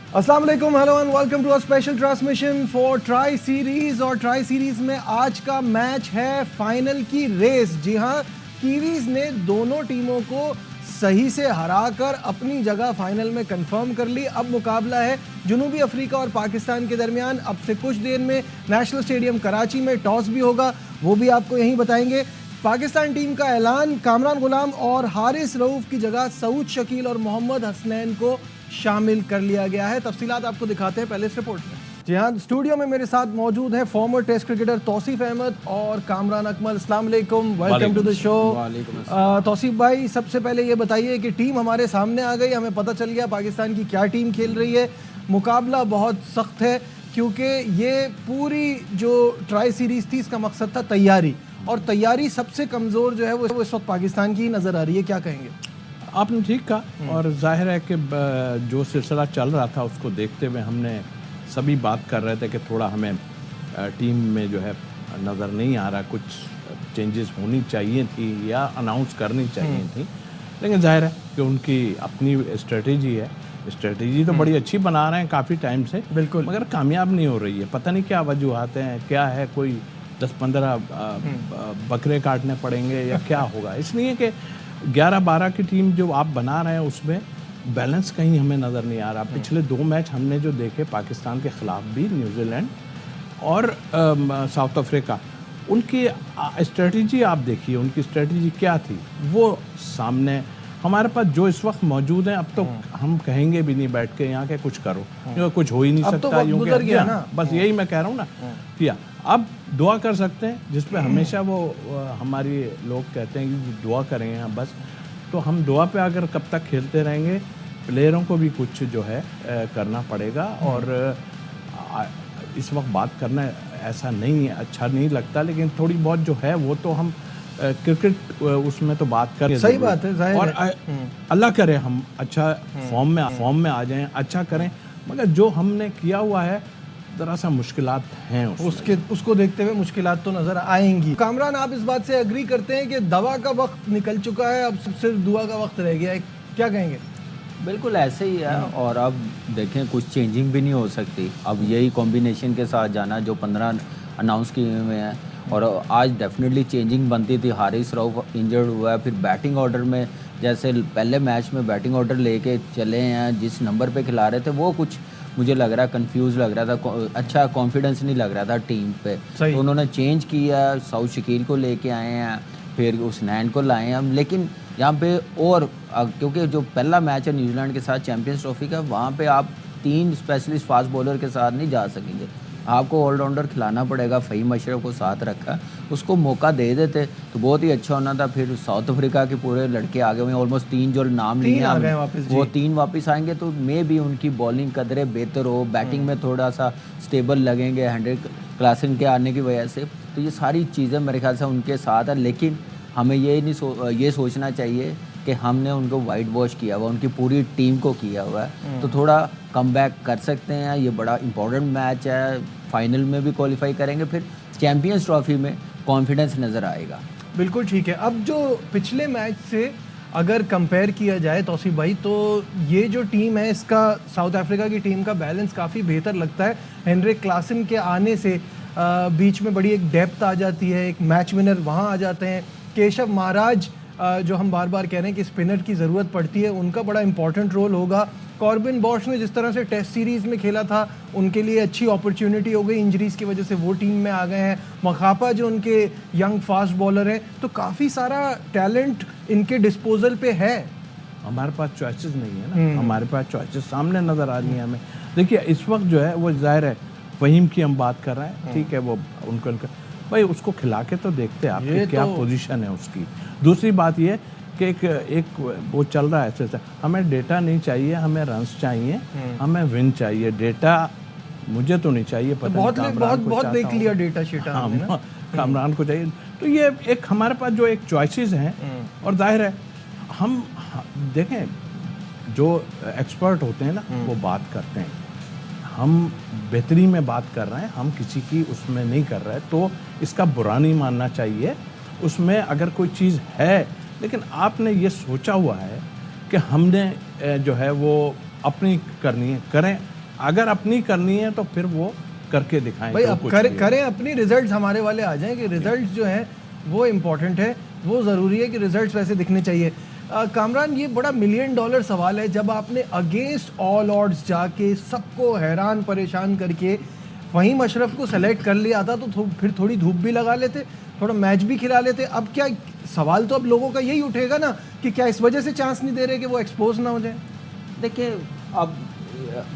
अस्सलाम वालेकुम, hello and welcome to a special transmission for tri series. और tri series में आज का मैच है फाइनल की रेस। जी हां, कीवीज ने दोनों टीमों को सही से हराकर अपनी जगह फाइनल में कंफर्म कर ली। अब मुकाबला है जनूबी अफ्रीका और पाकिस्तान के दरमियान। अब से कुछ देर में नेशनल स्टेडियम कराची में टॉस भी होगा, वो भी आपको यहीं बताएंगे। पाकिस्तान टीम का ऐलान, कामरान गुलाम और हारिस रऊफ की जगह सऊद शकील और मोहम्मद हसनैन को शामिल कर लिया गया है। तफसीलात आपको दिखाते हैं पहले इस रिपोर्ट में। जी हाँ, स्टूडियो में मेरे साथ मौजूद हैं former test cricketer Tauseef Ahmed और कामरान अकमल। अस्सलाम वालेकुम, welcome to the show. Tauseef भाई, सबसे पहले ये बताइए कि टीम हमारे सामने आ गई, हमें पता चल गया पाकिस्तान की क्या टीम खेल रही है। मुकाबला बहुत सख्त है क्योंकि ये पूरी जो ट्राई सीरीज थी इसका मकसद था तैयारी, और तैयारी सबसे कमज़ोर जो है वो इस वक्त पाकिस्तान की नज़र आ रही है। क्या कहेंगे? आपने ठीक कहा, और जाहिर है कि जो सिलसिला चल रहा था उसको देखते हुए हमने सभी बात कर रहे थे कि थोड़ा हमें टीम में जो है नज़र नहीं आ रहा, कुछ चेंजेस होनी चाहिए थी या अनाउंस करनी चाहिए थी। लेकिन जाहिर है कि उनकी अपनी स्ट्रेटजी है, स्ट्रेटजी तो बड़ी अच्छी बना रहे हैं काफ़ी टाइम से, बिल्कुल, मगर कामयाब नहीं हो रही है। पता नहीं क्या वजूहात हैं, क्या है, कोई 10-15 बकरे काटने पड़ेंगे या क्या होगा। इसलिए कि 11-12 की टीम जो आप बना रहे हैं उसमें बैलेंस कहीं हमें नज़र नहीं आ रहा। पिछले 2 मैच हमने जो देखे पाकिस्तान के ख़िलाफ़ भी, न्यूजीलैंड और साउथ अफ्रीका, उनकी स्ट्रेटजी आप देखिए, उनकी स्ट्रेटजी क्या थी वो सामने हमारे पास जो इस वक्त मौजूद हैं। अब तो हम कहेंगे भी नहीं बैठ के यहाँ के कुछ करो, क्योंकि कुछ हो ही नहीं सकता, यूँ गया ना। बस यही मैं कह रहा हूँ ना, किया। अब दुआ कर सकते हैं, जिस पे हमेशा वो हमारी लोग कहते हैं कि दुआ करें यहाँ बस। तो हम दुआ पे अगर कब तक खेलते रहेंगे, प्लेयरों को भी कुछ जो है करना पड़ेगा। और इस वक्त बात करना ऐसा नहीं अच्छा नहीं लगता, लेकिन थोड़ी बहुत जो है वो तो हम क्रिकेट उसमें तो बात कर, सही बात है। और अल्लाह करे हम अच्छा फॉर्म में आ जाएं, अच्छा करें। मगर जो हमने किया हुआ है ज़रा सा मुश्किलात हैं उसको देखते हुए मुश्किलात तो नज़र आएंगी। कामरान, आप इस बात से एग्री करते हैं कि दवा का वक्त निकल चुका है, अब सिर्फ दुआ का वक्त रह गया है? क्या कहेंगे? बिल्कुल ऐसे ही है, और अब देखें कुछ चेंजिंग भी नहीं हो सकती। अब यही कॉम्बिनेशन के साथ जाना जो 15 अनाउंस किए हुए हैं, और आज डेफिनेटली चेंजिंग बनती थी। हारिस रऊफ इंजर्ड हुआ है, फिर बैटिंग ऑर्डर में जैसे पहले मैच में बैटिंग ऑर्डर लेके चले हैं, जिस नंबर पे खिला रहे थे वो कुछ मुझे लग रहा है कंफ्यूज लग रहा था, अच्छा कॉन्फिडेंस नहीं लग रहा था टीम पे। तो उन्होंने चेंज किया, सऊद शकील को लेके आए हैं, फिर हुसनैन को लाए हैं। लेकिन यहाँ पे और क्योंकि जो पहला मैच है न्यूजीलैंड के साथ चैम्पियंस ट्रॉफी का, वहाँ पे आप 3 स्पेशलिस्ट फास्ट बॉलर के साथ नहीं जा सकेंगे, आपको ऑलराउंडर खिलाना पड़ेगा। फ़हीम अशरफ को साथ रखा, उसको मौका दे देते तो बहुत ही अच्छा होना था। फिर साउथ अफ्रीका के पूरे लड़के आगे हुए, ऑलमोस्ट 3 जो नाम लिए हैं वो 3 वापस आएंगे, तो मे भी उनकी बॉलिंग कदरे बेहतर हो, बैटिंग में थोड़ा सा स्टेबल लगेंगे हेनरिक क्लासन के आने की वजह से। तो ये सारी चीज़ें मेरे ख्याल से उनके साथ है। लेकिन हमें ये सोचना चाहिए कि हमने उनको वाइट वॉश किया हुआ, उनकी पूरी टीम को किया हुआ है, तो थोड़ा कम बैक कर सकते हैं। ये बड़ा इंपॉर्टेंट मैच है, फाइनल में भी क्वालिफाई करेंगे, फिर चैम्पियंस ट्रॉफी में कॉन्फिडेंस नज़र आएगा। बिल्कुल ठीक है। अब जो पिछले मैच से अगर कंपेयर किया जाए तौसीफ भाई, तो ये जो टीम है इसका, साउथ अफ्रीका की टीम का बैलेंस काफ़ी बेहतर लगता है। हेनरिक क्लासन के आने से बीच में बड़ी एक डेप्थ आ जाती है, एक मैच विनर वहाँ आ जाते हैं। केशव महाराज जो हम बार बार कह रहे हैं कि स्पिनर की ज़रूरत पड़ती है, उनका बड़ा इंपॉर्टेंट रोल होगा। कॉर्बिन बॉश ने जिस तरह से टेस्ट सीरीज़ में खेला था, उनके लिए अच्छी अपॉर्चुनिटी हो गई, इंजरीज़ की वजह से वो टीम में आ गए हैं। मखापा जो उनके यंग फास्ट बॉलर हैं, तो काफ़ी सारा टैलेंट इनके डिस्पोजल पे है। हमारे पास चॉइसेस नहीं है ना, हमारे पास चॉइसेस सामने नज़र आ रही हैं हमें। देखिए इस वक्त जो है वो जाहिर है फ़हीम की हम बात कर रहे हैं, ठीक है, वो उनका भाई उसको खिला के तो देखते हैं आपकी क्या पोजीशन है उसकी। दूसरी बात ये कि एक वो चल रहा है ऐसे, हमें डेटा नहीं चाहिए, हमें रन्स चाहिए, हमें विन चाहिए। डेटा मुझे तो नहीं चाहिए, पता बहुत देख लिया डेटा शीट, कामरान को चाहिए। तो ये एक हमारे पास जो एक चॉइसेस हैं, और जाहिर है हम देखें जो एक्सपर्ट होते हैं ना वो बात करते हैं, हम बेहतरी में बात कर रहे हैं, हम किसी की उसमें नहीं कर रहे, तो इसका बुरा नहीं मानना चाहिए। उसमें अगर कोई चीज़ है, लेकिन आपने ये सोचा हुआ है कि हमने जो है वो अपनी करनी है, करें। अगर अपनी करनी है तो फिर वो करके दिखाएं। भाई जो अब कुछ भी है। करें अपनी, रिजल्ट्स हमारे वाले आ जाएं कि रिजल्ट्स जो हैं वो इम्पोर्टेंट है, वो ज़रूरी है कि रिजल्ट्स वैसे दिखने चाहिए। कामरान, ये बड़ा $1 मिलियन सवाल है, जब आपने अगेंस्ट ऑल ऑड्स जाके सबको हैरान परेशान करके फ़हीम अशरफ को सेलेक्ट कर लिया था, तो फिर थोड़ी धूप भी लगा लेते, थोड़ा मैच भी खिला लेते। अब क्या सवाल तो अब लोगों का यही उठेगा ना कि क्या इस वजह से चांस नहीं दे रहे कि वो एक्सपोज ना हो जाए? देखिए अब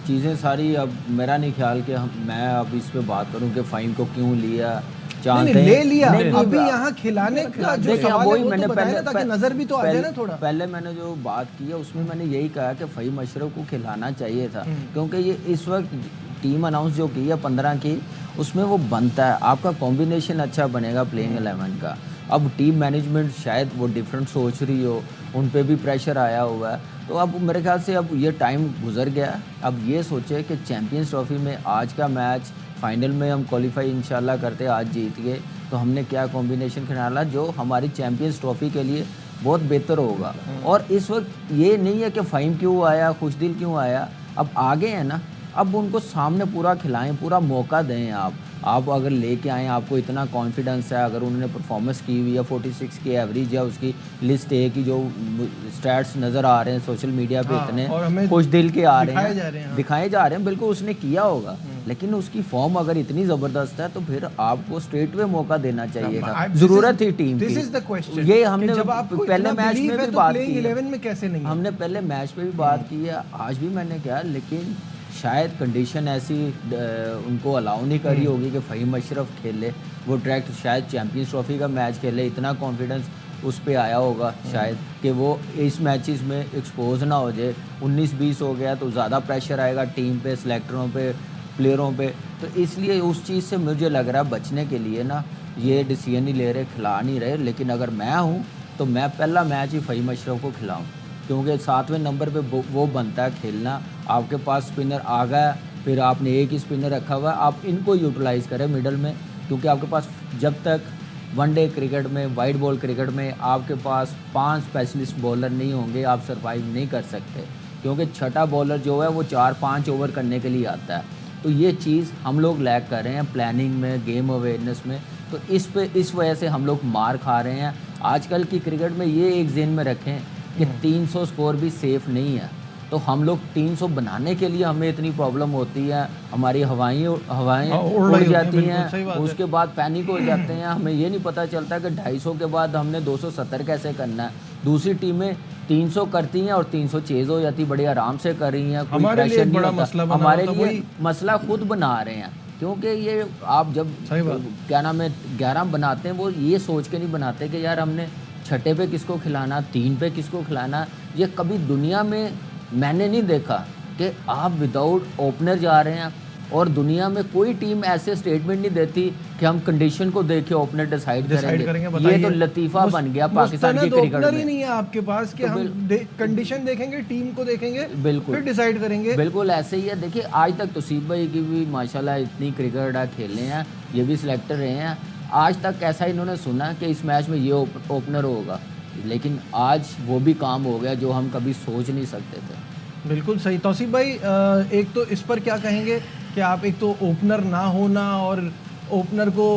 चीज़ें सारी, अब मेरा नहीं ख्याल कि मैं अब इस पे बात करूं कि फ़हीम को क्यों लिया, नहीं, ले लिया, अभी यहाँ खिलाने का जो सवाल है वो मैंने तो बताया ना, ताकि नजर भी तो आ जाए ना थोड़ा। पहले मैंने जो बात की है उसमें मैंने यही कहा कि फ़हीम अशरफ को खिलाना चाहिए था, क्योंकि ये इस वक्त टीम अनाउंस जो की है 15 की, उसमें वो बनता है, आपका कॉम्बिनेशन अच्छा बनेगा प्लेइंग 11 का। अब टीम मैनेजमेंट शायद वो डिफरेंट सोच रही हो, उन पे भी प्रेशर आया हुआ है, तो अब मेरे ख्याल से अब ये टाइम गुजर गया। अब ये सोचे कि चैम्पियंस ट्रॉफी में आज का मैच फाइनल में हम क्वालिफाई इंशाल्लाह करते, आज जीत गए तो हमने क्या कॉम्बिनेशन खेला जो हमारी चैम्पियंस ट्रॉफी के लिए बहुत बेहतर होगा। और इस वक्त ये नहीं है कि फ़हीम क्यों आया, खुशदिल क्यों आया, अब आगे हैं ना, अब उनको सामने पूरा खिलाएं, पूरा मौका दें। आप अगर लेके आएँ, आपको इतना कॉन्फिडेंस है, अगर उन्होंने परफॉर्मेंस की हुई है 46 की एवरेज है, उसकी लिस्ट ए की जो स्टैट्स नज़र आ रहे हैं सोशल मीडिया पे, इतने खुश दिल के आ रहे हैं, दिखाए जा रहे हैं, बिल्कुल उसने किया होगा, लेकिन उसकी फॉर्म अगर इतनी ज़बरदस्त है तो फिर आपको स्ट्रेट वे मौका देना चाहिए था, ज़रूरत थी टीम की। ये हमने पहले मैच में भी बात की, 11 में कैसे नहीं, हमने पहले मैच में भी बात की है, आज भी मैंने कहा, लेकिन शायद कंडीशन ऐसी उनको अलाउ नहीं करी होगी कि फ़हीम अशरफ खेले, वो डायरेक्ट शायद चैम्पियंस ट्रॉफी का मैच खेले, इतना कॉन्फिडेंस उस पर आया होगा शायद कि वो इस मैचेस में एक्सपोज ना हो जाए। 19-20 हो गया तो ज़्यादा प्रेशर आएगा टीम पे, सेलेक्टरों पे, प्लेयरों पे, तो इसलिए उस चीज़ से मुझे लग रहा है बचने के लिए ना ये डिसीजन नहीं ले रहे, खिला नहीं रहे। लेकिन अगर मैं हूँ तो मैं पहला मैच ही फ़हीम अशरफ को खिलाऊँ, क्योंकि 7वें नंबर पे वो बनता है खेलना। आपके पास स्पिनर आ गया, फिर आपने एक ही स्पिनर रखा हुआ है, आप इनको यूटिलाइज़ करें मिडल में, क्योंकि आपके पास जब तक वनडे क्रिकेट में, वाइट बॉल क्रिकेट में आपके पास 5 स्पेशलिस्ट बॉलर नहीं होंगे, आप सरवाइव नहीं कर सकते, क्योंकि छठा बॉलर जो है वो 4-5 ओवर करने के लिए आता है। तो ये चीज़ हम लोग लैक कर रहे हैं प्लानिंग में, गेम अवेयरनेस में, तो इस वजह से हम लोग मार खा रहे हैं। आजकल की क्रिकेट में ये एक ज़हन में रखें कि 300 स्कोर भी सेफ़ नहीं है, तो हम लोग 300 बनाने के लिए हमें इतनी प्रॉब्लम होती है, हमारी हवाएं उड़ जाती हैं, उसके बाद पैनिक हो जाते हैं, हमें ये नहीं पता चलता कि 250 के बाद हमने 270 कैसे करना है। दूसरी टीमें 300 करती हैं और 300 चेज़ हो जाती, बड़ी आराम से कर रही हैं, कोई प्रेशर नहीं होता। हमारे लिए मसला खुद बना रहे हैं, क्योंकि ये आप जब क्या नाम है 11 बनाते हैं, वो ये सोच के नहीं बनाते कि यार हमने छठे पे किसको खिलाना, 3 पे किसको खिलाना। ये कभी दुनिया में मैंने नहीं देखा कि आप विदाउट ओपनर जा रहे हैं, और दुनिया में कोई टीम ऐसे स्टेटमेंट नहीं देती कि हम कंडीशन को देख के ओपनर डिसाइड करेंगे। ये तो लतीफ़ा बन गया पाकिस्तान की क्रिकेट में। ही नहीं है आपके पास कि हम कंडीशन देखेंगे, टीम को देखेंगे, बिल्कुल फिर डिसाइड करेंगे। बिल्कुल ऐसे ही है। देखिए आज तक तौसीफ भाई की भी माशाल्लाह इतनी क्रिकेट खेले हैं, ये भी सिलेक्टर रहे हैं, आज तक ऐसा इन्होंने सुना कि इस मैच में ये ओपनर होगा, लेकिन आज वो भी काम हो गया जो हम कभी सोच नहीं सकते थे। बिल्कुल सही। तौसीफ भाई, एक तो इस पर क्या कहेंगे कि आप एक तो ओपनर ना होना, और ओपनर को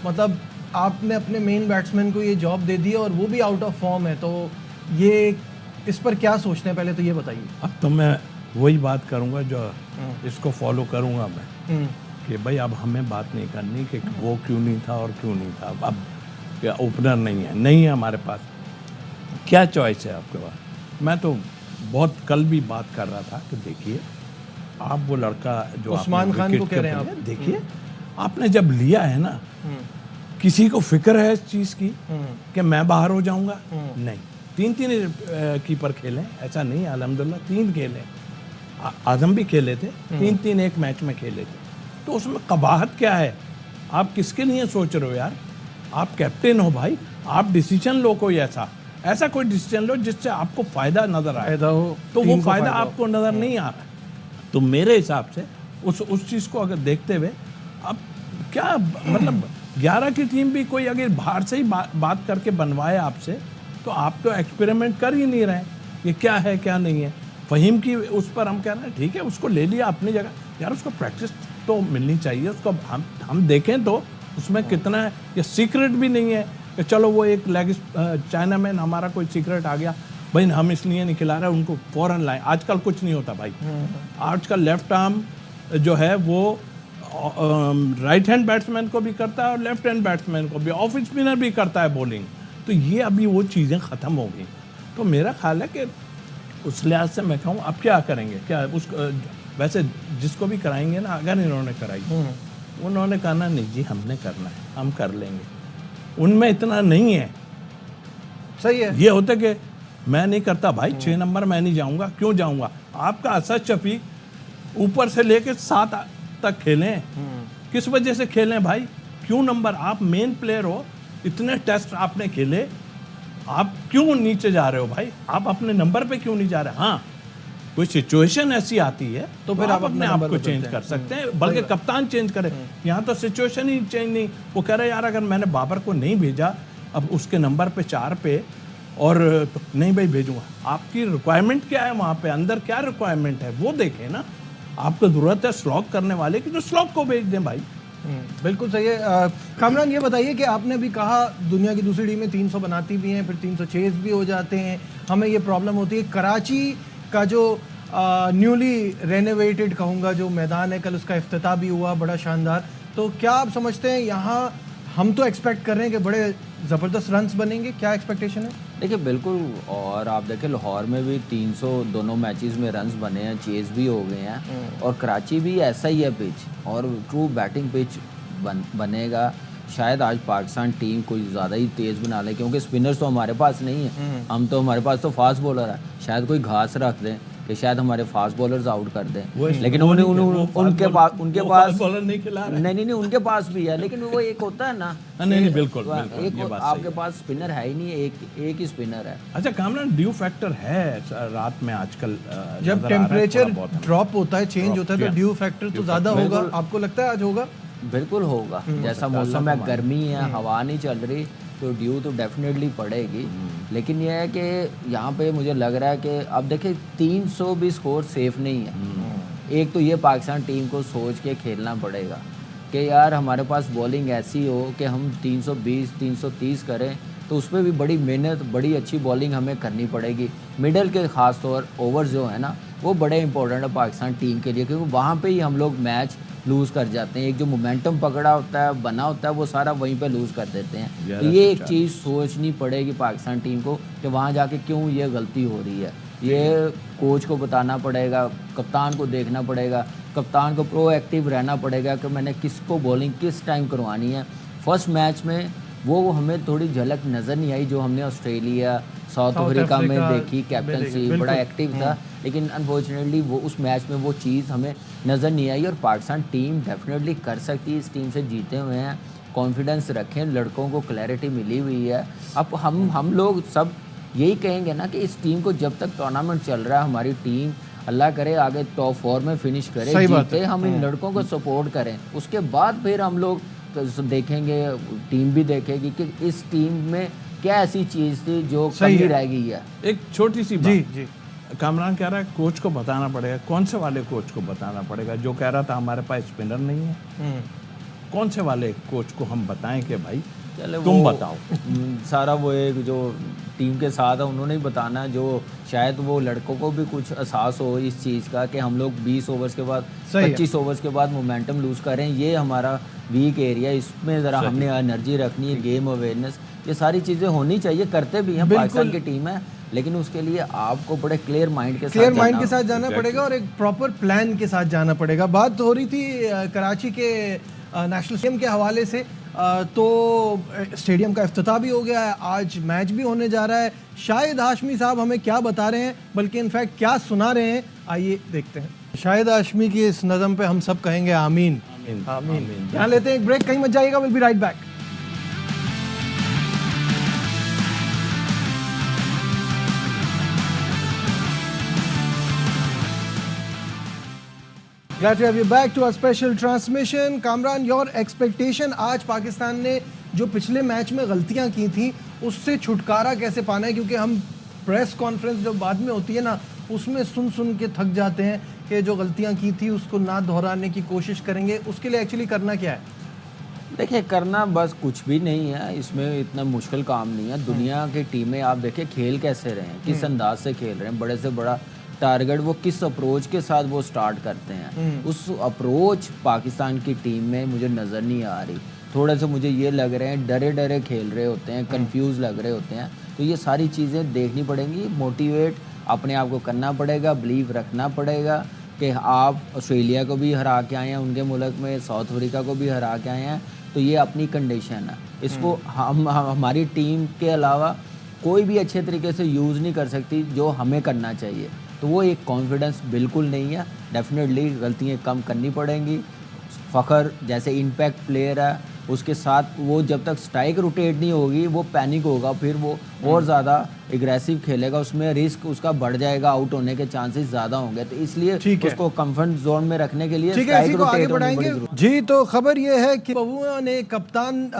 मतलब आपने अपने मेन बैट्समैन को ये जॉब दे दी और वो भी आउट ऑफ फॉर्म है, तो ये इस पर क्या सोचते हैं, पहले तो ये बताइए। अब तो मैं वही बात करूँगा जो इसको फॉलो करूँगा मैं, कि भाई अब हमें बात नहीं करनी कि वो क्यों नहीं था और क्यों नहीं था। अब क्या ओपनर नहीं है हमारे पास, क्या चॉइस है आपके पास। मैं तो बहुत कल भी बात कर रहा था कि देखिए आप वो लड़का जो उस्मान खान को कह रहे हैं आप, देखिए आपने जब लिया है ना, किसी को फिक्र है इस चीज़ की कि मैं बाहर हो जाऊंगा? नहीं, 3 कीपर खेले, ऐसा नहीं, अल्हम्दुलिल्लाह 3 खेले, आजम भी खेले थे, 3 एक मैच में खेले थे, तो उसमें कबाहत क्या है? आप किसके लिए सोच रहे हो यार? आप कैप्टन हो भाई, आप डिसीजन लो, कोई ऐसा कोई डिसीजन लो जिससे आपको फ़ायदा नज़र आए, तो वो फ़ायदा आपको नज़र नहीं आ रहा। तो मेरे हिसाब से उस चीज़ को अगर देखते हुए, अब क्या मतलब 11 की टीम भी कोई अगर बाहर से ही बात करके बनवाए आपसे, तो आप तो एक्सपेरिमेंट कर ही नहीं रहे, ये क्या है क्या नहीं है। फ़हीम की उस पर हम कह रहे हैं ठीक है, उसको ले लिया अपनी जगह, यार उसको प्रैक्टिस तो मिलनी चाहिए, उसको हम देखें तो उसमें कितना है। ये सीक्रेट भी नहीं है कि चलो वो एक लेग चाइना में हमारा कोई सीक्रेट आ गया भाई हम इसलिए नहीं खिला रहे उनको फ़ौरन लाएं। आजकल कुछ नहीं होता भाई, आजकल लेफ्ट आर्म जो है वो राइट हैंड बैट्समैन को भी करता है और लेफ्ट हैंड बैट्समैन को भी, ऑफ स्पिनर भी करता है बॉलिंग। तो ये अभी वो चीज़ें ख़त्म हो गई। तो मेरा ख्याल है कि उस लिहाज से मैं कहूँ अब क्या करेंगे, क्या उस वैसे जिसको भी कराएंगे ना, अगर इन्होंने कराई उन्होंने कहा ना नहीं जी हमने करना है, हम कर लेंगे, उनमें इतना नहीं है। सही है। ये होता कि मैं नहीं करता भाई, 6 नंबर मैं नहीं जाऊंगा, क्यों जाऊंगा। आपका असद शफीक ऊपर से लेके 7 तक खेलें, किस वजह से खेलें भाई, क्यों नंबर, आप मेन प्लेयर हो, इतने टेस्ट आपने खेले, आप क्यों नीचे जा रहे हो भाई, आप अपने नंबर पे क्यों नहीं जा रहे। हाँ कोई सिचुएशन ऐसी आती है तो फिर आप अपने आप को चेंज कर सकते हैं, बल्कि कप्तान चेंज करे। यहाँ तो सिचुएशन ही चेंज नहीं, वो कह रहे यार अगर मैंने बाबर को नहीं भेजा अब उसके नंबर पे 4 पे और तो नहीं भाई भेजूंगा। आपकी रिक्वायरमेंट क्या है वहाँ पे, अंदर क्या रिक्वायरमेंट है वो देखें ना। आपको ज़रूरत है स्लॉग करने वाले की, तो स्लॉग को भेज दें भाई। बिल्कुल सही है। कामरान ये बताइए कि आपने अभी कहा दुनिया की दूसरी टीमें 300 बनाती भी हैं, फिर 306 भी हो जाते हैं, हमें ये प्रॉब्लम होती है। कराची का जो न्यूली रेनोवेटेड कहूँगा जो मैदान है, कल उसका इफ्तिताह भी हुआ बड़ा शानदार, तो क्या आप समझते हैं यहाँ हम तो एक्सपेक्ट कर रहे हैं कि बड़े ज़बरदस्त रन्स बनेंगे, क्या एक्सपेक्टेशन है? देखिए बिल्कुल, और आप देखें लाहौर में भी 300 दोनों मैचेस में रन्स बने हैं, चेज भी हो गए हैं, और कराची भी ऐसा ही है पिच, और ट्रू बैटिंग पिच बनेगा। शायद आज पाकिस्तान टीम कोई ज़्यादा ही तेज़ बना ले, क्योंकि स्पिनर्स तो हमारे पास नहीं है, हमारे पास तो फास्ट बॉलर है। शायद कोई घास रख दें कि शायद हमारे फास्ट बॉलर्स आउट कर दें, लेकिन उनके पास नहीं उनके पास भी है, लेकिन वो एक होता है ना, नहीं बिल्कुल आपके पास स्पिनर है ही नहीं, एक ही स्पिनर है। अच्छा कामरान, ड्यू फैक्टर है रात में आजकल, जब टेम्परेचर ड्रॉप होता है, चेंज होता है, तो ड्यू फैक्टर तो ज़्यादा होगा। आपको लगता है आज होगा? बिल्कुल होगा, जैसा मौसम है, गर्मी है, हवा नहीं चल रही, तो ड्यू तो डेफिनेटली पड़ेगी। लेकिन यह है कि यहाँ पे मुझे लग रहा है कि अब देखिए 300 भी स्कोर सेफ नहीं है। एक तो ये पाकिस्तान टीम को सोच के खेलना पड़ेगा कि यार हमारे पास बॉलिंग ऐसी हो कि हम 320 330 करें, तो उसमें भी बड़ी मेहनत, बड़ी अच्छी बॉलिंग हमें करनी पड़ेगी। मिडल के ख़ास तौर ओवर जो है ना, वो बड़े इंपॉर्टेंट है पाकिस्तान टीम के लिए, क्योंकि वहाँ पे ही हम लोग मैच लूज़ कर जाते हैं। एक जो मोमेंटम पकड़ा होता है, बना होता है, वो सारा वहीं पे लूज़ कर देते हैं। तो ये एक चीज़ सोचनी पड़ेगी पाकिस्तान टीम को कि वहाँ जाके क्यों ये गलती हो रही है। ये कोच को बताना पड़ेगा, कप्तान को देखना पड़ेगा, कप्तान को प्रोएक्टिव रहना पड़ेगा कि मैंने किसको बॉलिंग किस टाइम करवानी है। फर्स्ट मैच में वो हमें थोड़ी झलक नज़र नहीं आई जो हमने ऑस्ट्रेलिया, साउथ अफ्रीका में देखी। कैप्टनसी बड़ा एक्टिव था, लेकिन अनफॉर्चुनेटली वो उस मैच में वो चीज़ हमें नज़र नहीं आई। और पाकिस्तान टीम डेफिनेटली कर सकती है, इस टीम से जीते हुए हैं, कॉन्फिडेंस रखें, लड़कों को क्लैरिटी मिली हुई है। अब हम लोग सब यही कहेंगे ना कि इस टीम को जब तक टूर्नामेंट चल रहा है, हमारी टीम अल्लाह करे आगे टॉप 4 में फिनिश करे, जीते, हम इन लड़कों को सपोर्ट करें। उसके बाद फिर हम लोग देखेंगे, टीम भी देखेगी कि इस टीम में क्या ऐसी चीज़ थी जो कमी रह गई है। एक छोटी सी बात, जी कामरान कह रहा है कोच को बताना पड़ेगा। कौन से वाले कोच को बताना पड़ेगा? जो कह रहा था हमारे पास स्पिनर नहीं है, कौन से वाले कोच को हम बताएं कि भाई तुम बताओ? सारा वो एक जो टीम के साथ है उन्होंने ही बताना, जो शायद वो लड़कों को भी कुछ एहसास हो इस चीज़ का कि हम लोग 20 ओवर्स के बाद 25 ओवर्स के बाद मोमेंटम लूज़ करें, ये हमारा वीक एरिया, इसमें ज़रा हमने एनर्जी रखनी है, गेम अवेयरनेस, ये सारी चीज़ें होनी चाहिए। करते भी हैं, पाकिस्तान की टीम है, लेकिन उसके लिए आपको बड़े क्लियर माइंड के साथ जाना पड़ेगा और एक प्रॉपर प्लान के साथ जाना पड़ेगा। बात हो रही थी कराची के नेशनल स्टेडियम के हवाले से, तो स्टेडियम का इफ्तिताह भी हो गया है, आज मैच भी होने जा रहा है। शाहिद हाशमी साहब हमें क्या बता रहे हैं, बल्कि इनफैक्ट क्या सुना रहे हैं, आइए देखते हैं। शाहिद हाशमी की इस नज़म पे हम सब कहेंगे आमीन आमीन। यहाँ लेते हैं एक ब्रेक, कहीं मत जाइएगा, will be right back. Glad to have you back to our special transmission. Kamran, your expectation, आज पाकिस्तान ने जो पिछले मैच में गलतियां की थी उससे छुटकारा कैसे पाना है? क्योंकि हम प्रेस कॉन्फ्रेंस जो बाद में होती है ना, उसमें सुन के थक जाते हैं कि जो गलतियां की थी उसको ना दोहराने की कोशिश करेंगे, उसके लिए एक्चुअली करना क्या है? देखिए, करना बस कुछ भी नहीं है, इसमें इतना मुश्किल काम नहीं है। दुनिया की टीमें आप देखिए खेल कैसे रहे हैं, किस अंदाज से खेल रहे हैं, बड़े से बड़ा टारगेट वो किस अप्रोच के साथ वो स्टार्ट करते हैं। उस अप्रोच पाकिस्तान की टीम में मुझे नज़र नहीं आ रही। थोड़े से मुझे ये लग रहे हैं डरे डरे खेल रहे होते हैं, कंफ्यूज लग रहे होते हैं। तो ये सारी चीज़ें देखनी पड़ेंगी, मोटिवेट अपने आप को करना पड़ेगा, बिलीव रखना पड़ेगा कि आप ऑस्ट्रेलिया को भी हरा के आए हैं उनके मुल्क में, साउथ अफ्रीका को भी हरा के आए हैं, तो ये अपनी कंडीशन है। इसको हमारी टीम के अलावा कोई भी अच्छे तरीके से यूज़ नहीं कर सकती जो हमें करना चाहिए। तो वो एक कॉन्फिडेंस बिल्कुल नहीं है। डेफिनेटली गलतियाँ कम करनी पड़ेंगी। फ़खर जैसे इम्पैक्ट प्लेयर है, उसके साथ वो जब तक स्ट्राइक रोटेट नहीं होगी वो पैनिक होगा, फिर वो और ज़्यादा एग्रेसिव खेलेगा, उसमें रिस्क उसका बढ़ जाएगा, आउट होने के चांसेस ज़्यादा होंगे। तो इसलिए उसको कंफर्ट जोन में रखने के लिए स्ट्राइक रोटेट होने की बड़ी जरूरत है। जी, तो खबर ये है कि बबुआ ने कप्तान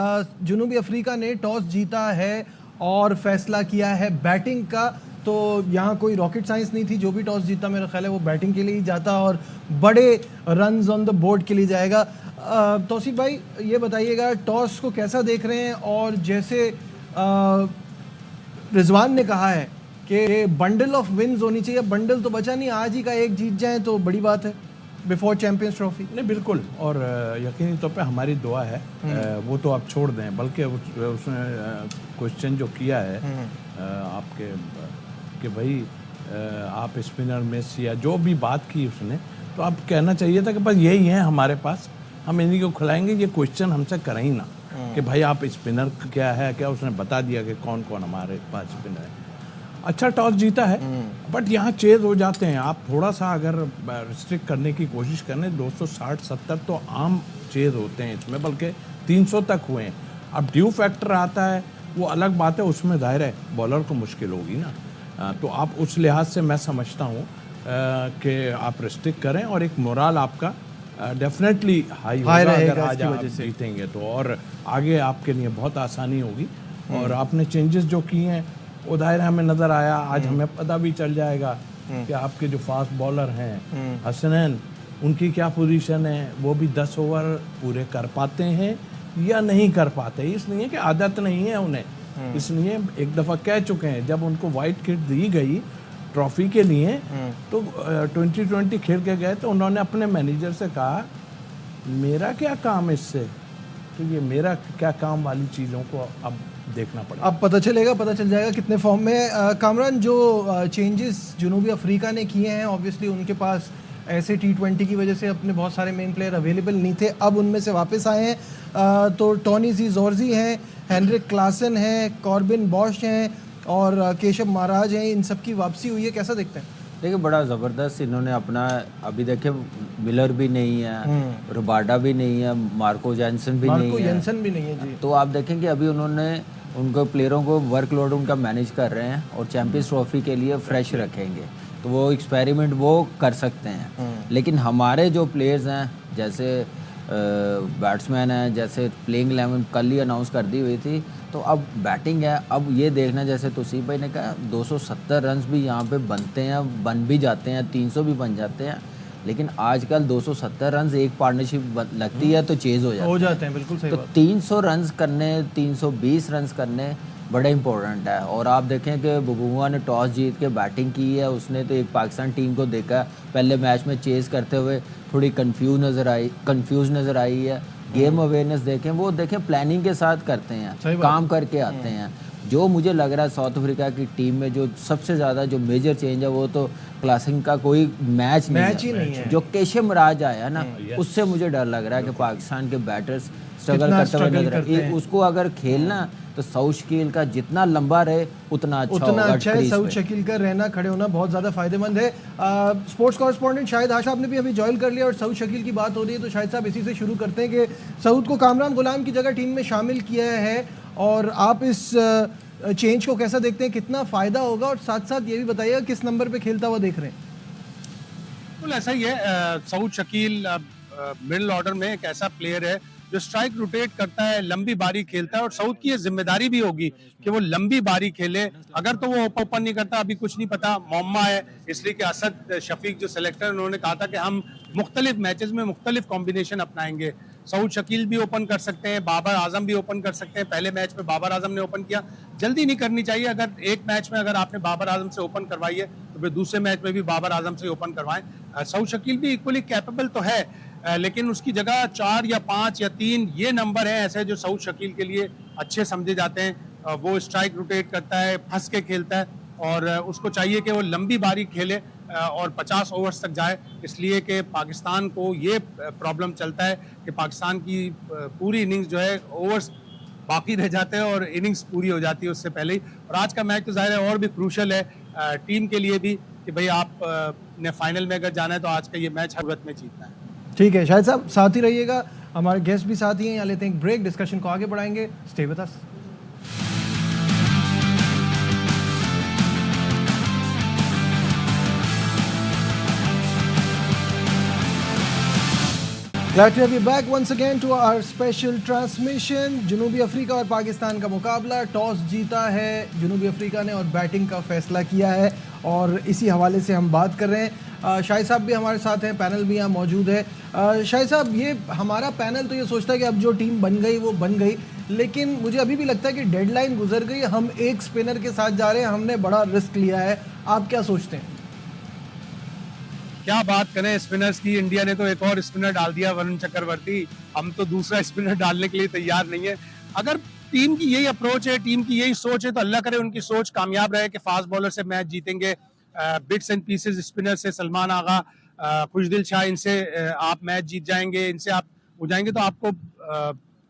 जनूबी अफ्रीका ने टॉस जीता है और फैसला किया है बैटिंग का। तो यहाँ कोई रॉकेट साइंस नहीं थी, जो भी टॉस जीता मेरा ख्याल है वो बैटिंग के लिए ही जाता और बड़े रन्स ऑन द बोर्ड के लिए जाएगा। तौसीफ भाई ये बताइएगा टॉस को कैसा देख रहे हैं, और जैसे रिजवान ने कहा है कि बंडल ऑफ विन्स होनी चाहिए, बंडल तो बचा नहीं, आज ही का एक जीत जाए तो बड़ी बात है बिफोर चैंपियंस ट्रॉफी। नहीं बिल्कुल, और यकीनी तौर पे हमारी दुआ है, वो तो आप छोड़ दें, बल्कि उसने क्वेश्चन जो किया है आपके कि भाई आप स्पिनर मिस या जो भी बात की उसने, तो आप कहना चाहिए था कि बस यही है हमारे पास, हम इन्हीं को खिलाएंगे, ये क्वेश्चन हमसे करें ही ना कि भाई आप स्पिनर क्या है क्या, उसने बता दिया कि कौन कौन हमारे पास स्पिनर है। अच्छा टॉस जीता है, बट यहाँ चेज हो जाते हैं। आप थोड़ा सा अगर रिस्ट्रिक्ट करने की कोशिश करें, 260-70 तो आम चेज होते हैं इसमें, बल्कि 300 तक हुए हैं। अब ड्यू फैक्टर आता है, वो अलग बात है, उसमें जाहिर है बॉलर को मुश्किल होगी ना। तो आप उस लिहाज से मैं समझता हूँ कि आप रिस्ट्रिक्ट करें और एक मोराल आपका डेफिनेटली हाई होगा अगर आज आप जीतेंगे तो, और आगे आपके लिए बहुत आसानी होगी। और आपने चेंजेस जो किए हैं वो दायरा हमें नज़र आया, आज हमें पता भी चल जाएगा कि आपके जो फास्ट बॉलर हैं हसनैन, उनकी क्या पोजीशन है, वो भी 10 ओवर पूरे कर पाते हैं या नहीं कर पाते। इसलिए कि आदत नहीं है उन्हें, इसलिए एक दफ़ा कह चुके हैं जब उनको वाइट किट दी गई ट्रॉफी के लिए तो 2020 खेल के गए, तो उन्होंने अपने मैनेजर से कहा मेरा क्या काम इससे, तो ये मेरा क्या काम वाली चीज़ों को अब देखना पड़ेगा। अब पता चल जाएगा कितने फॉर्म में। कामरान, जो चेंजेस जनूबी अफ्रीका ने किए हैं, ऑब्वियसली उनके पास ऐसे T20 की वजह से अपने बहुत सारे मेन प्लेयर अवेलेबल नहीं थे, अब उनमें से वापस आए हैं। तो टॉनी ज़ोर्जी हैं, हेनरिक क्लासन हैं, कॉर्बिन बॉश हैं और केशव महाराज हैं, इन सब की वापसी हुई है, कैसा देखते हैं? देखिए बड़ा ज़बरदस्त इन्होंने अपना, अभी देखिए मिलर भी नहीं है, रोबाडा भी नहीं है, मार्को जैनसन भी नहीं है जी। तो आप देखें कि अभी उन्होंने उनको प्लेयरों को वर्कलोड उनका मैनेज कर रहे हैं और चैंपियंस ट्रॉफी के लिए फ्रेश रखेंगे, तो वो एक्सपेरिमेंट वो कर सकते हैं। लेकिन हमारे जो प्लेयर्स हैं, जैसे बैट्समैन हैं, जैसे प्लेइंग 11 कल ही अनाउंस कर दी हुई थी, तो अब बैटिंग है। अब ये देखना, जैसे तौसीफ भाई ने कहा 270 रन्स भी यहाँ पे बनते हैं, बन भी जाते हैं, 300 भी बन जाते हैं, लेकिन आजकल 270 रन्स एक पार्टनरशिप लगती है तो चेज हो जाते हैं। बिल्कुल सही तो 300 रन्स करने, 320 रन्स करने बड़े इंपॉर्टेंट है। और आप देखें कि बबुआ ने टॉस जीत के बैटिंग की है, उसने तो एक पाकिस्तान टीम को देखा पहले मैच में चेज करते हुए थोड़ी कंफ्यूज नज़र आई है। गेम अवेयरनेस देखें, वो देखें प्लानिंग के साथ करते हैं, काम करके आते हैं। जो मुझे लग रहा है साउथ अफ्रीका की टीम में जो सबसे ज़्यादा जो मेजर चेंज है वो तो क्लासिंग का कोई मैच ही नहीं है। जो केशव महाराज आया ना, उससे मुझे डर लग रहा है कि पाकिस्तान के बैटर्स स्ट्रगल करते हुए नजर आए। उसको अगर खेलना तो सऊद शकील का जितना लंबा रहे उतना अच्छा है। सऊद शकील का रहना, खड़े होना बहुत ज़्यादा फायदेमंद है। स्पोर्ट्स कॉरेस्पॉन्डेंट शाहिद हाशा आपने भी अभी ज्वाइन कर लिया और सऊद शकील की बात हो रही है, तो शाहिद साहब इसी से शुरू करते हैं कि सऊद को कामरान गुलाम की जगह टीम में शामिल किया है, और आप इस चेंज को कैसा देखते हैं, कितना फ़ायदा होगा, और साथ साथ ये भी बताइएगा किस नंबर पे खेलता हुआ देख रहे हैं? बिल्कुल ऐसा ही है। सऊद शकील मिडिल ऑर्डर में एक ऐसा प्लेयर है जो स्ट्राइक रोटेट करता है, लंबी बारी खेलता है, और साउथ की ये जिम्मेदारी भी होगी कि वो लंबी बारी खेले। अगर तो वो ओपन नहीं करता, अभी कुछ नहीं पता, मौमा है, इसलिए कि असद शफीक जो सेलेक्टर उन्होंने कहा था कि हम मुख्तलिफ मैचेस में मुख्तलिफ कॉम्बिनेशन अपनाएंगे। सऊद शकील भी ओपन कर सकते हैं, बाबर आजम भी ओपन कर सकते हैं। पहले मैच में बाबर आजम ने ओपन किया, जल्दी नहीं करनी चाहिए। अगर एक मैच में अगर आपने बाबर आजम से ओपन करवाई है तो फिर दूसरे मैच में भी बाबर आजम से ओपन करवाएं। सऊद शकील भी इक्वली कैपेबल तो है, लेकिन उसकी जगह 4 या 5 या 3 ये नंबर है ऐसे जो सऊद शकील के लिए अच्छे समझे जाते हैं। वो स्ट्राइक रोटेट करता है, फंस के खेलता है, और उसको चाहिए कि वो लंबी बारी खेले और 50 ओवर्स तक जाए, इसलिए कि पाकिस्तान को ये प्रॉब्लम चलता है कि पाकिस्तान की पूरी इनिंग्स जो है ओवर्स बाकी रह जाते हैं और इनिंग्स पूरी हो जाती है उससे पहले ही। और आज का मैच तो जाहिर है और भी क्रूशल है टीम के लिए भी कि भाई आप ने फाइनल में अगर जाना है तो आज का ये मैच हर वक्त में जीतना है। ठीक है शाहिद साहब, साथ ही रहिएगा, हमारे गेस्ट भी साथ ही हैं। यहाँ लेते हैं एक ब्रेक, डिस्कशन को आगे बढ़ाएंगे। Stay with us. Glad to have you back once again to our special transmission. जनूबी अफ्रीका और पाकिस्तान का मुकाबला, टॉस जीता है जनूबी अफ्रीका ने और बैटिंग का फैसला किया है, और इसी हवाले से हम बात कर रहे हैं। शाहिद साहब भी हमारे साथ हैं, पैनल भी यहाँ मौजूद है। शाहिद साहब, ये हमारा पैनल तो ये सोचता है कि अब जो टीम बन गई वो बन गई, लेकिन मुझे अभी भी लगता है कि डेडलाइन गुजर गई, हम एक स्पिनर के साथ जा रहे हैं, हमने बड़ा रिस्क लिया है। आप क्या सोचते हैं? क्या बात करें स्पिनर्स की, इंडिया ने तो एक और स्पिनर डाल दिया, वरुण चक्रवर्ती। हम तो दूसरा स्पिनर डालने के लिए तैयार नहीं है। अगर टीम की यही अप्रोच है, टीम की यही सोच है, तो अल्लाह करे उनकी सोच कामयाब रहे कि फास्ट बॉलर से मैच जीतेंगे, बिट्स एंड पीसेस स्पिनर से सलमान आगा, खुशदिल शाह, इनसे आप मैच जीत जाएंगे, इनसे आप हो जाएंगे तो आपको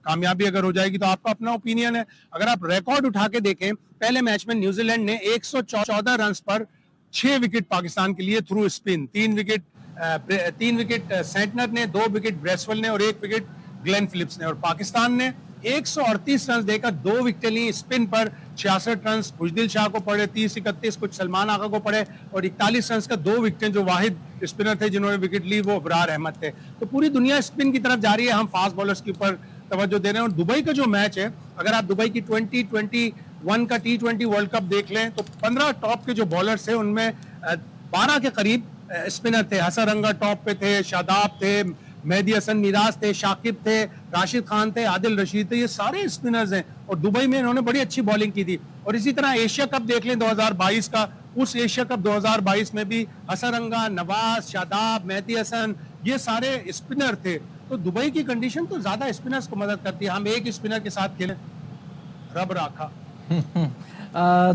कामयाबी अगर हो जाएगी तो आपका अपना ओपिनियन है। अगर आप रिकॉर्ड उठा के देखें, पहले मैच में न्यूजीलैंड ने 114 रन पर 6 विकेट पाकिस्तान के लिए थ्रू स्पिन, 3 विकेट सेंटनर ने, 2 विकेट ब्रेसवेल ने और 1 विकेट ग्लेन फिलिप्स ने। और पाकिस्तान ने 138 रन देकर 2 विकेटें ली स्पिन पर। 66 रन खुशदिल शाह को पड़े, 30-31 कुछ सलमान आगा को पड़े, और 41 रन का 2 विकेटें जो वाहिद स्पिनर थे जिन्होंने विकेट ली वो अबरार अहमद थे। तो पूरी दुनिया स्पिन की तरफ जा रही है, हम फास्ट बॉलर्स के ऊपर तवज्जो दे रहे हैं। और दुबई का जो मैच है, अगर आप दुबई की 2021 का T20 वर्ल्ड कप देख लें तो 15 टॉप के जो बॉलर्स थे उनमें 12 के करीब स्पिनर थे। हसरंगा टॉप पे थे, शादाब थे, मेहदी हसन मिराज थे, शाकिब थे, राशिद खान थे, आदिल रशीद थे, ये सारे स्पिनर्स हैं और दुबई में इन्होंने बड़ी अच्छी बॉलिंग की थी। और इसी तरह एशिया कप देख लें 2022 का, उस एशिया कप 2022 में भी हसरंगा, नवाज, शादाब, मेहदी हसन, ये सारे स्पिनर थे। तो दुबई की कंडीशन तो ज्यादा स्पिनर्स को मदद करती है। हम एक स्पिनर के साथ खेलें, रब राखा।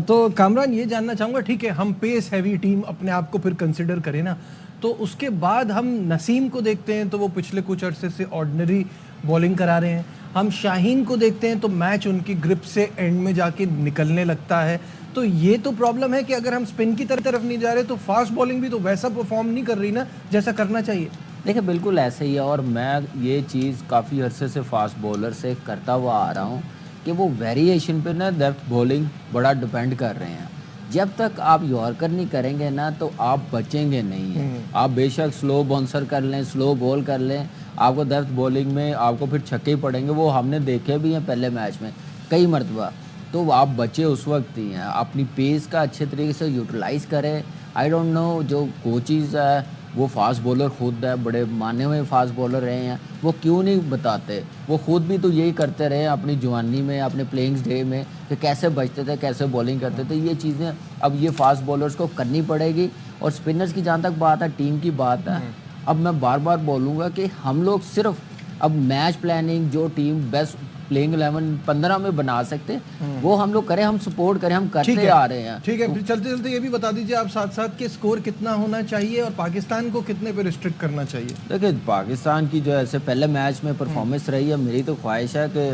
तो कामरान, ये जानना चाहूँगा, ठीक है हम पेस हैवी टीम अपने आप को फिर कंसिडर करें ना, तो उसके बाद हम नसीम को देखते हैं तो वो पिछले कुछ अरसे से ऑर्डिनरी बॉलिंग करा रहे हैं। हम शाहीन को देखते हैं तो मैच उनकी ग्रिप से एंड में जाके निकलने लगता है। तो ये तो प्रॉब्लम है कि अगर हम स्पिन की तरफ नहीं जा रहे तो फास्ट बॉलिंग भी तो वैसा परफॉर्म नहीं कर रही ना जैसा करना चाहिए। देखिए बिल्कुल ऐसे ही है, और मैं ये चीज़ काफ़ी अरसे से फास्ट बॉलर से करता हुआ आ रहा हूँ कि वो वेरिएशन पे ना डेप्थ बॉलिंग बड़ा डिपेंड कर रहे हैं। जब तक आप यॉर्कर नहीं करेंगे ना तो आप बचेंगे नहीं हैं। आप बेशक स्लो बाउंसर कर लें, स्लो बॉल कर लें, आपको डेप्थ बॉलिंग में आपको फिर छक्के ही पड़ेंगे। वो हमने देखे भी हैं पहले मैच में कई मरतबा। तो आप बचे उस वक्त ही हैं। अपनी पेस का अच्छे तरीके से यूटिलाइज़ करें। आई डोंट नो, जो कोचेज़ है वो फास्ट बॉलर खुद है, बड़े माने हुए फास्ट बॉलर रहे हैं, वो क्यों नहीं बताते? वो खुद भी तो यही करते रहे अपनी जवानी में, अपने प्लेइंग डे में, कि कैसे बचते थे, कैसे बॉलिंग करते थे। ये चीज़ें अब ये फास्ट बॉलर्स को करनी पड़ेगी। और स्पिनर्स की जहाँ तक बात है, टीम की बात है, अब मैं बार बार बोलूँगा कि हम लोग सिर्फ अब मैच प्लानिंग जो टीम बेस्ट प्लेइंग 11 15 में बना सकते वो हम लोग करें, हम सपोर्ट करें, हम करते आ रहे हैं। ठीक है, फिर चलते चलते ये भी बता दीजिए आप साथ साथ कि स्कोर कितना होना चाहिए और पाकिस्तान को कितने पे रिस्ट्रिक्ट करना चाहिए। देखिए पाकिस्तान की जो ऐसे पहले मैच में परफॉर्मेंस रही है, मेरी तो ख्वाहिश है कि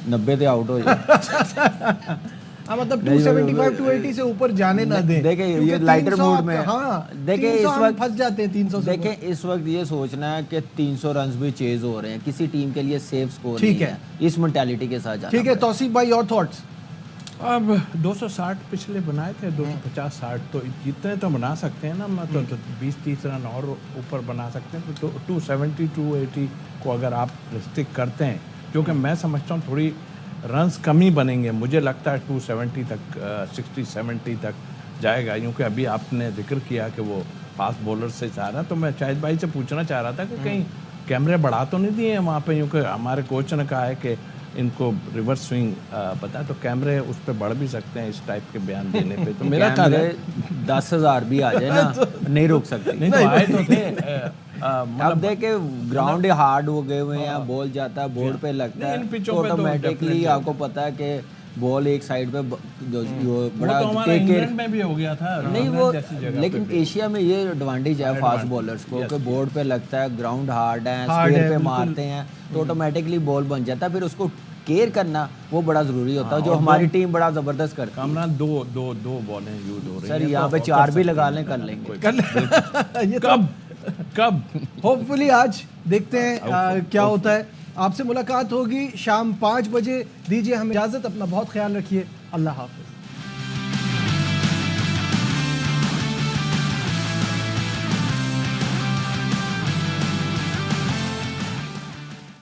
90 पे आउट हो जाए। हाँ, मतलब 275 280 से ऊपर जाने ना दें। देखिए ये लाइटर मूड में, हाँ, देखिए इस वक्त फंस जाते हैं 300 से। देखिए इस वक्त ये सोचना है कि 300 रन भी चेज हो रहे हैं, किसी टीम के लिए सेफ स्कोर नहीं है, इस मेंटालिटी के साथ जाना। ठीक है तौसीफ भाई, और थॉट्स? अब 260 पिछले बनाए थे, 250-60 तो जितने तो बना सकते हैं ना, मतलब तो 20-30 रन और ऊपर बना सकते हैं। तो 270-280 को अगर आप रिस्ट्रिक्ट करते हैं, जो कि मैं समझता हूँ थोड़ी रन्स कम ही बनेंगे, मुझे लगता है 270 तक 60-70 तक जाएगा, क्योंकि अभी आपने जिक्र किया कि वो फास्ट बॉलर से चाह रहा, तो मैं शाहिद भाई से पूछना चाह रहा था कि कहीं कैमरे बढ़ा तो नहीं दिए हैं वहाँ पे, क्योंकि हमारे कोच ने कहा है कि इनको रिवर्स स्विंग पता, तो कैमरे उस पर बढ़ भी सकते हैं इस टाइप के बयान देने पे। तो मेरा ख्याल है 10,000 भी आ जाए ना नहीं रोक सकते। नहीं तो आए तो थे। अब देखे ग्राउंड हार्ड हो गए हुए हैं, बॉल जाता है बोर्ड पे लगता नहीं, है इन तो पिचों पे तो ऑटोमेटिकली definitely आपको पता है कि बॉल एक साइड पे जो बड़ा तो हमारा इंग्लैंड में भी हो गया था नहीं वो, जैसी जगह लेकिन एशिया में ये एडवांटेज है फास्ट बॉलर्स को कि बोर्ड पे लगता है, ग्राउंड हार्ड है, Hard स्क्वायर है, पे बिल्कुल। मारते हैं तो ऑटोमेटिकली बॉल बन जाता है। फिर उसको केयर करना वो बड़ा जरूरी होता है, जो हमारी टीम बड़ा जबरदस्त करती है। कामरान दो बॉलें यूज हो रही सर हैं, यहाँ तो पे कर 4 भी सकते लगा हैं। लें, कर लेंगे। ये तो कब होपफुली आज देखते हैं क्या होता है। आपसे मुलाकात होगी शाम 5 बजे। दीजिए हमें इजाजत, अपना बहुत ख्याल रखिए, अल्लाह हाफिज।